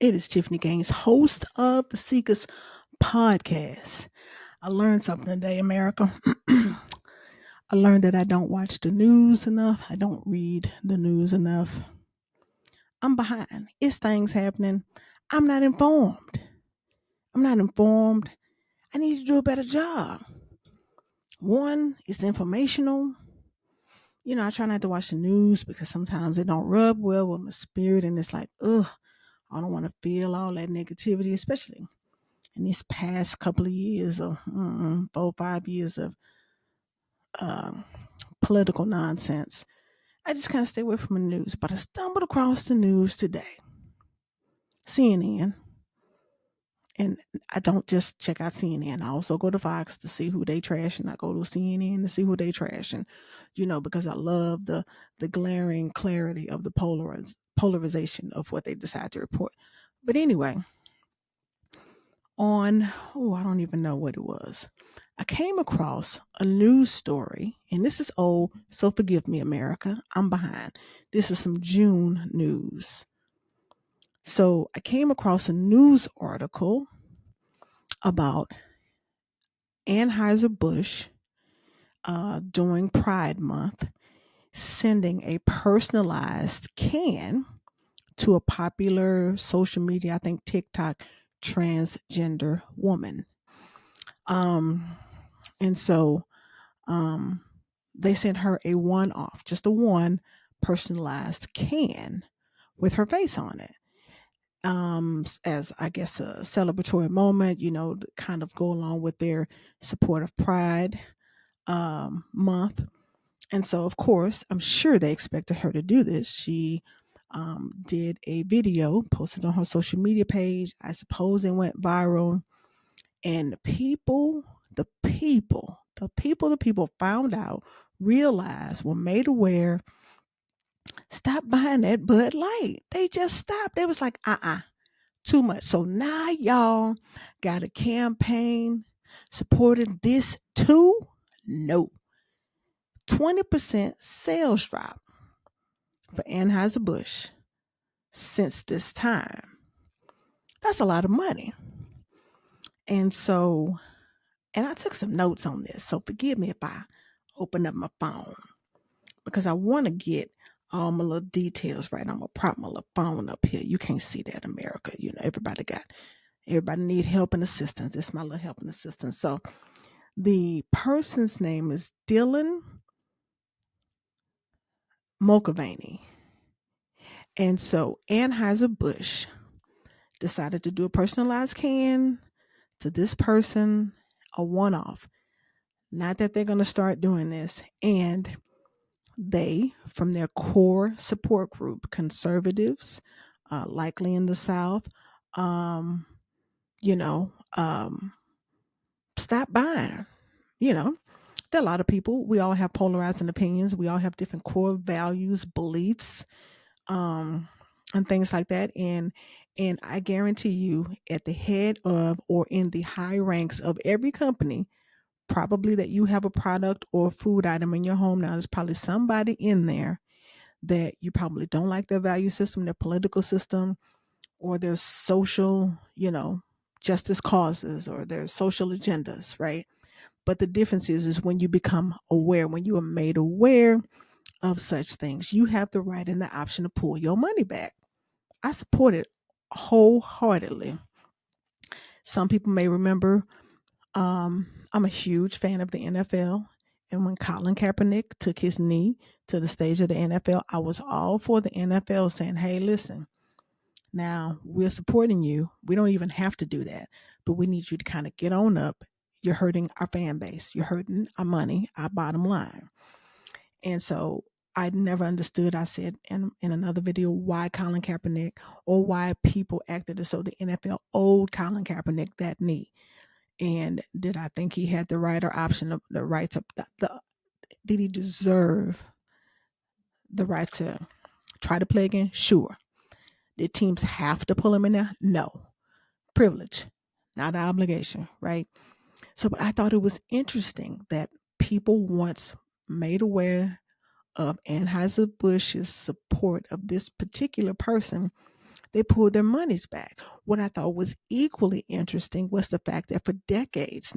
It is Tiffany Gaines, host of the Seekers podcast. I learned something today, America. I learned that I don't watch the news enough. I don't read the news enough. I'm behind. It's things happening. I'm not informed. I'm not informed. I need to do a better job. One, it's informational. I try not to watch the news because sometimes it don't rub well with my spirit, and it's like, ugh, I don't want to feel all that negativity, especially in these past couple of years of 4 or 5 years of um, political nonsense. I just kind of stay away from the news. But I stumbled across the news today, CNN, and I don't just check out CNN. I also go to Fox to see who they trash, and I go to CNN to see who they trash, and because I love the glaring clarity of the polarization of what they decide to report. But anyway, I don't even know what it was. I came across a news story, and this is old, so forgive me, America. I'm behind. This is some June news. So I came across a news article about Anheuser-Busch during Pride Month sending a personalized can to a popular social media, I think TikTok, transgender woman. Um, and so um, they sent her a one off, just a one personalized can with her face on it. As I guess a celebratory moment, to kind of go along with their support of Pride month. And so, of course, I'm sure they expected her to do this. She did a video, posted on her social media page. I suppose it went viral. And the people found out, realized, were made aware, stop buying that Bud Light. They just stopped. They was like, too much. So now y'all got a campaign supporting this too? No. 20% sales drop for Anheuser-Busch since this time. That's a lot of money. And so, and I took some notes on this. So forgive me if I open up my phone because I want to get all my little details right. I'm gonna prop my little phone up here. You can't see that, America. Everybody need help and assistance. This is my little help and assistance. So the person's name is Dylan Mulcavaney. And so Anheuser-Busch decided to do a personalized can to this person, a one off. Not that they're going to start doing this. And they, from their core support group, conservatives, likely in the South, um, you know, um, stop buying. There are a lot of people. We all have polarizing opinions. We all have different core values, beliefs, um, and things like that. And I guarantee you, at the head of or in the high ranks of every company, probably that you have a product or food item in your home now, there's probably somebody in there that you probably don't like their value system, their political system, or their social, justice causes or their social agendas, right? But the difference is when you become aware, when you are made aware of such things, you have the right and the option to pull your money back. I support it wholeheartedly. Some people may remember I'm a huge fan of the NFL. And when Colin Kaepernick took his knee to the stage of the NFL, I was all for the NFL saying, hey, listen, now we're supporting you. We don't even have to do that, but we need you to kind of get on up. You're hurting our fan base. You're hurting our money, our bottom line. And so I never understood, I said in another video, why Colin Kaepernick or why people acted as though the NFL owed Colin Kaepernick that knee. And did I think he had the right or option of the right to did he deserve the right to try to play again? Sure. Did teams have to pull him in there? No. Privilege, not an obligation, right? So, but I thought it was interesting that people once made aware of Anheuser-Busch's support of this particular person, they pulled their monies back. What I thought was equally interesting was the fact that for decades,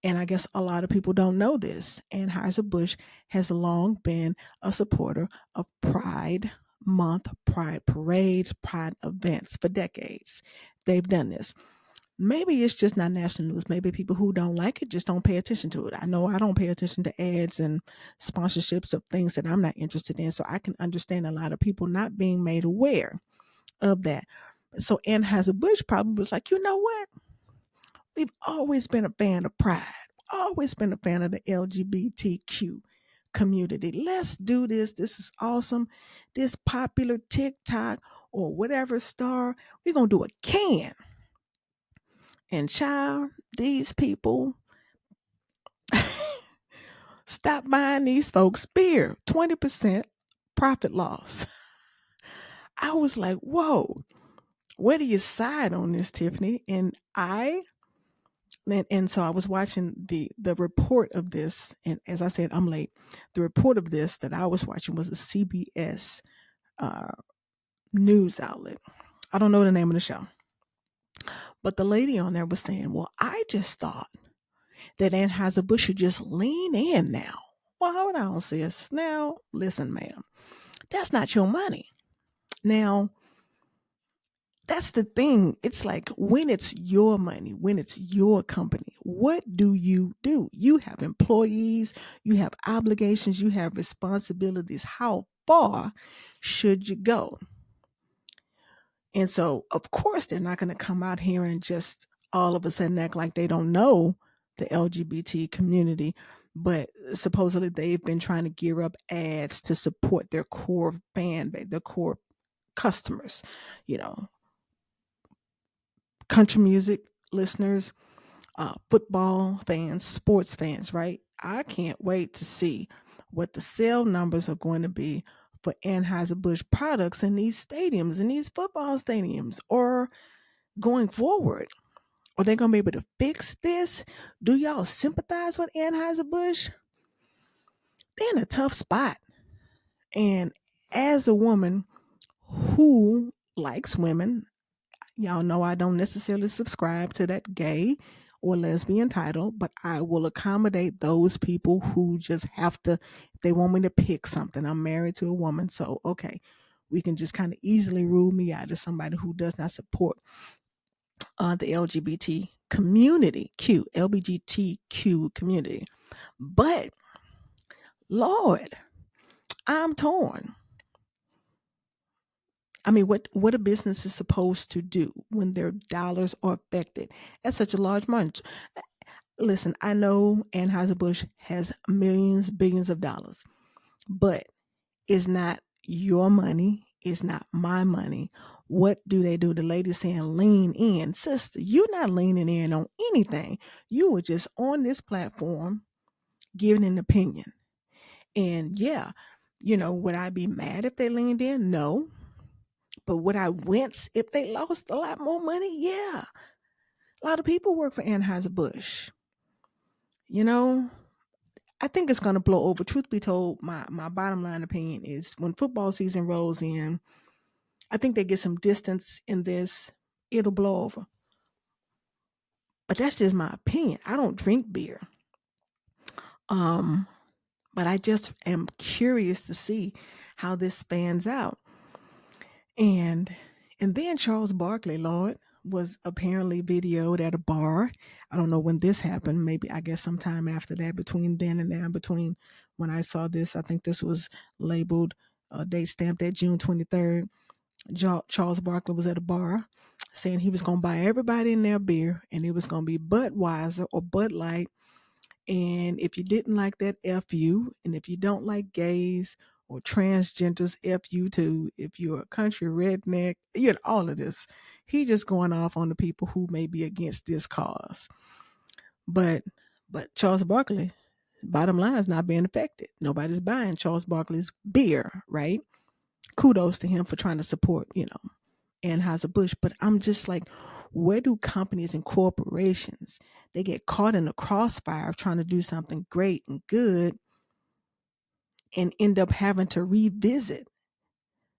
and I guess a lot of people don't know this, Anheuser-Busch has long been a supporter of Pride Month, Pride parades, Pride events for decades. They've done this. Maybe it's just not national news. Maybe people who don't like it just don't pay attention to it. I know I don't pay attention to ads and sponsorships of things that I'm not interested in. So I can understand a lot of people not being made aware of that. So Anheuser-Busch probably was like, you know what? We've always been a fan of Pride, always been a fan of the LGBTQ community. Let's do this. This is awesome. This popular TikTok or whatever star, we're going to do a can. And child, these people stop buying these folks beer, 20% profit loss. I was like, whoa, where do you side on this, Tiffany? And so I was watching the report of this, and as I said, I'm late. The report of this that I was watching was a CBS uh, news outlet. I don't know the name of the show, but the lady on there was saying, "Well, I just thought that Anheuser-Busch should just lean in now." Well, hold on, sis. Now, listen, ma'am, that's not your money. Now, that's the thing. It's like when it's your money, when it's your company, what do? You have employees, you have obligations, you have responsibilities. How far should you go? And so, of course, they're not going to come out here and just all of a sudden act like they don't know the LGBT community. But supposedly they've been trying to gear up ads to support their core fan base, their core customers, you know, country music listeners, football fans, sports fans, right? I can't wait to see what the sale numbers are going to be for Anheuser-Busch products in these stadiums, in these football stadiums, or going forward. Are they going to be able to fix this? Do y'all sympathize with Anheuser-Busch? They're in a tough spot. And as a woman who likes women, y'all know I don't necessarily subscribe to that gay or lesbian title, but I will accommodate those people who just have to, if they want me to pick something. I'm married to a woman, so okay, we can just kind of easily rule me out as somebody who does not support the LGBTQ community. But Lord, I'm torn. I mean, what a business is supposed to do when their dollars are affected at such a large margin. Listen, I know Anheuser-Busch has millions, billions of dollars, but it's not your money. It's not my money. What do they do? The lady saying lean in. Sister, you're not leaning in on anything. You were just on this platform giving an opinion. And yeah, would I be mad if they leaned in? No. But would I wince if they lost a lot more money? Yeah. A lot of people work for Anheuser-Busch. You know, I think it's going to blow over. Truth be told, my bottom line opinion is when football season rolls in, I think they get some distance in this, it'll blow over. But that's just my opinion. I don't drink beer. Um, but I just am curious to see how this spans out. And then Charles Barkley, Lord, was apparently videoed at a bar. I don't know when this happened. Maybe I guess sometime after that, between then and now, between when I saw this, I think this was labeled date stamped at June 23rd. Charles Barkley was at a bar saying he was going to buy everybody in their beer and it was going to be Budweiser or Bud Light. And if you didn't like that, F you. And if you don't like gays or transgenders, F you too. If you're a country redneck, all of this. He just going off on the people who may be against this cause. But Charles Barkley, bottom line, is not being affected. Nobody's buying Charles Barkley's beer, right? Kudos to him for trying to support, Anheuser-Busch. But I'm just like, where do companies and corporations, they get caught in the crossfire of trying to do something great and good and end up having to revisit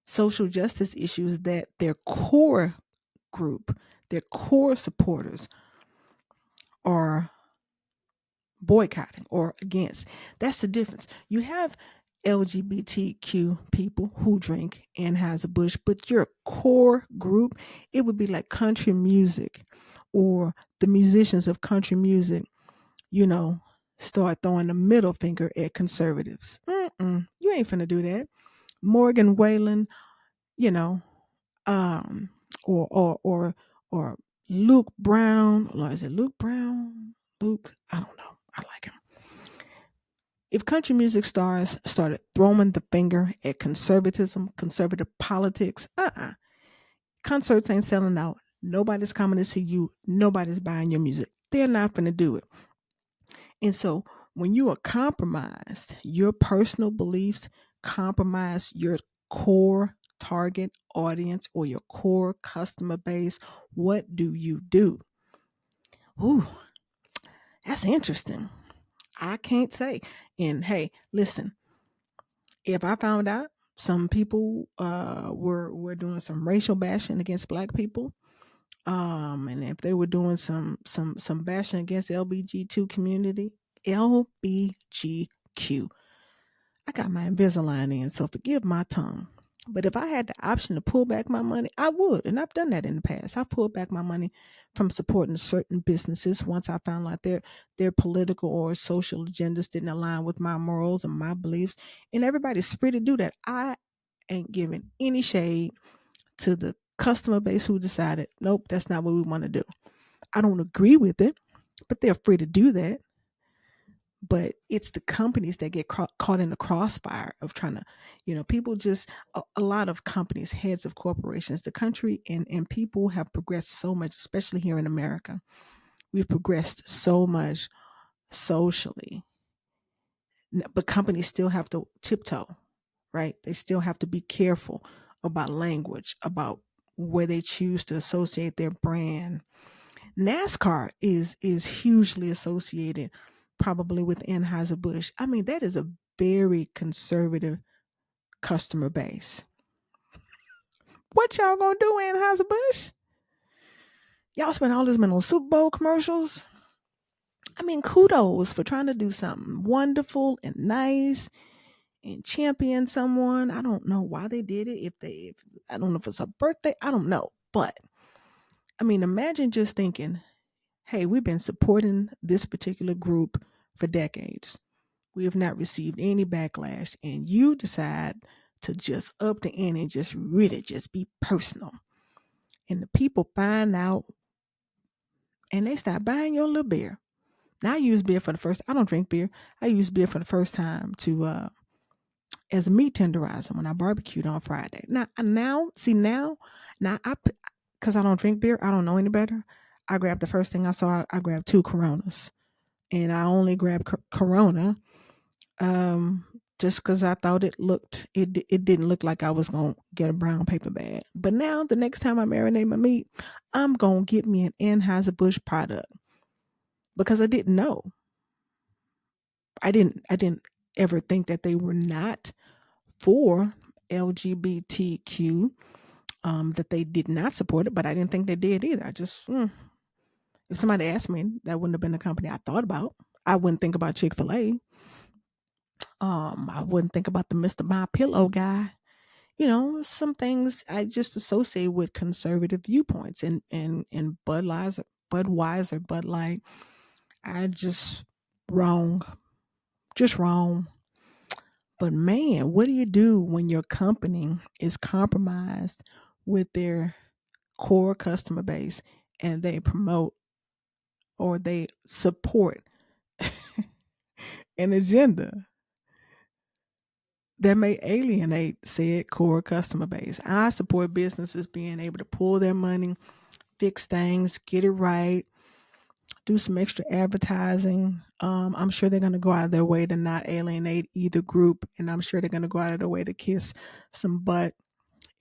social justice issues that their core group, their core supporters are boycotting or against. That's the difference. You have LGBTQ people who drink Anheuser-Busch, but your core group, it would be like country music or the musicians of country music, you know, start throwing the middle finger at conservatives. You ain't finna do that. Morgan Wallen, you know, um, or Luke Brown, or is it Luke Brown? Luke, I don't know. I like him. If country music stars started throwing the finger at conservatism, conservative politics, concerts ain't selling out. Nobody's coming to see you. Nobody's buying your music. They're not going to do it. And so when you are compromised, your personal beliefs compromise your core target audience or your core customer base, what do you do? Ooh, that's interesting. I can't say. And hey, listen, if I found out some people were doing some racial bashing against black people, and if they were doing some bashing against LBG2 community, LBGQ, I got my Invisalign in, so forgive my tongue. But if I had the option to pull back my money, I would. And I've done that in the past. I've pulled back my money from supporting certain businesses once I found out their political or social agendas didn't align with my morals and my beliefs. And everybody's free to do that. I ain't giving any shade to the customer base who decided, nope, that's not what we want to do. I don't agree with it, but they're free to do that. But it's the companies that get caught in the crossfire of trying to, people just, a lot of companies, heads of corporations, the country and people have progressed so much, especially here in America. We've progressed so much socially, but companies still have to tiptoe, right? They still have to be careful about language, about where they choose to associate their brand. NASCAR is hugely associated probably with Anheuser-Busch. I mean, that is a very conservative customer base. What y'all gonna do, Anheuser-Busch? Y'all spend all this money on Super Bowl commercials? I mean, kudos for trying to do something wonderful and nice and champion someone. I don't know why they did it. If I don't know if it's a birthday, I don't know. But I mean, imagine just thinking, hey, we've been supporting this particular group for decades. We have not received any backlash, and you decide to just up the ante and just really just be personal. And the people find out and they start buying your little beer. Now I use beer for the first. I don't drink beer. I use beer for the first time to as a meat tenderizer when I barbecued on Friday. Now I, because I don't drink beer, I don't know any better. I grabbed the first thing I saw. I grabbed 2 Coronas, and I only grabbed Corona, just because I thought it didn't look like I was gonna get a brown paper bag. But now the next time I marinate my meat, I'm gonna get me an Anheuser-Busch product because I didn't know. I didn't ever think that they were not for LGBTQ, that they did not support it, but I didn't think they did either. I just, if somebody asked me, that wouldn't have been a company I thought about. I wouldn't think about Chick-fil-A. I wouldn't think about the Mr. My Pillow guy. Some things I just associate with conservative viewpoints and Budweiser, Bud Light. I just wrong, just wrong. But man, what do you do when your company is compromised with their core customer base and they promote or they support an agenda that may alienate said core customer base? I support businesses being able to pull their money, fix things, get it right, do some extra advertising. I'm sure they're going to go out of their way to not alienate either group, and I'm sure they're going to go out of their way to kiss some butt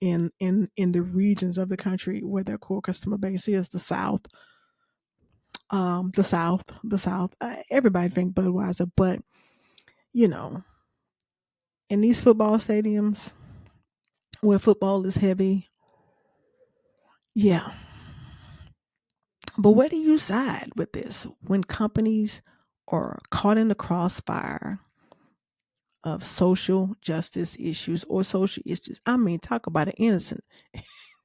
in the regions of the country where their core customer base is, the South. The South. Everybody drink Budweiser, but you know, in these football stadiums, where football is heavy. Yeah. But where do you side with this when companies are caught in the crossfire of social justice issues or social issues? I mean, talk about an innocent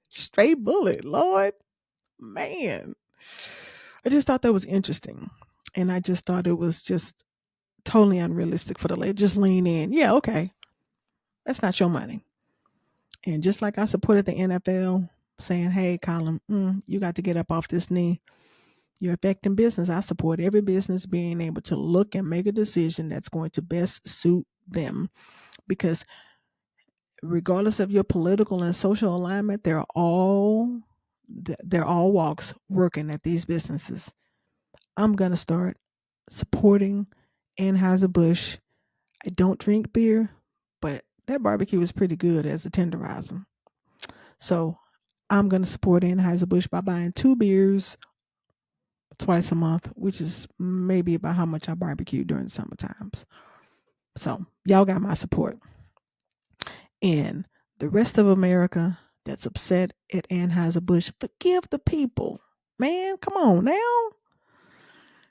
straight bullet, Lord, man. I just thought that was interesting. And I just thought it was just totally unrealistic for the lady. Just lean in. Yeah, okay. That's not your money. And just like I supported the NFL saying, hey, Colin, you got to get up off this knee. You're affecting business. I support every business being able to look and make a decision that's going to best suit them. Because regardless of your political and social alignment, they're all walks working at these businesses. I'm gonna start supporting Anheuser-Busch. I don't drink beer, but that barbecue is pretty good as a tenderizer. So I'm gonna support Anheuser-Busch by buying 2 beers twice a month, which is maybe about how much I barbecue during the summer times. So y'all got my support. And the rest of America that's upset at Anheuser-Busch, forgive the people. Man, come on now.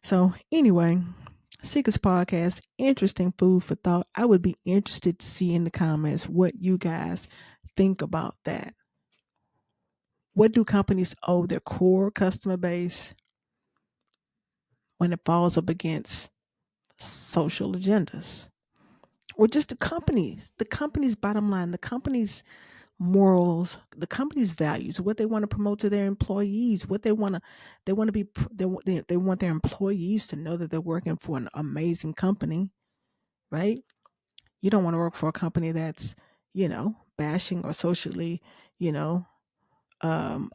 So anyway, Seekers Podcast, interesting food for thought. I would be interested to see in the comments what you guys think about that. What do companies owe their core customer base when it falls up against social agendas? Or just the company's bottom line, the company's morals, the company's values, what they want to promote to their employees, what they want to be, they want their employees to know that they're working for an amazing company, right? You don't want to work for a company that's, bashing or socially, you know,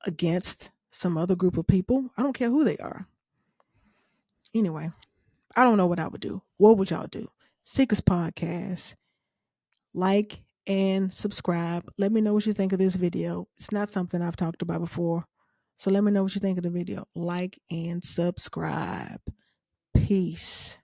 against some other group of people. I don't care who they are. Anyway, I don't know what I would do. What would y'all do? Seekers Podcast. Like and subscribe. Let me know what you think of this video. It's not something I've talked about before. So let me know what you think of the video. Like and subscribe. Peace.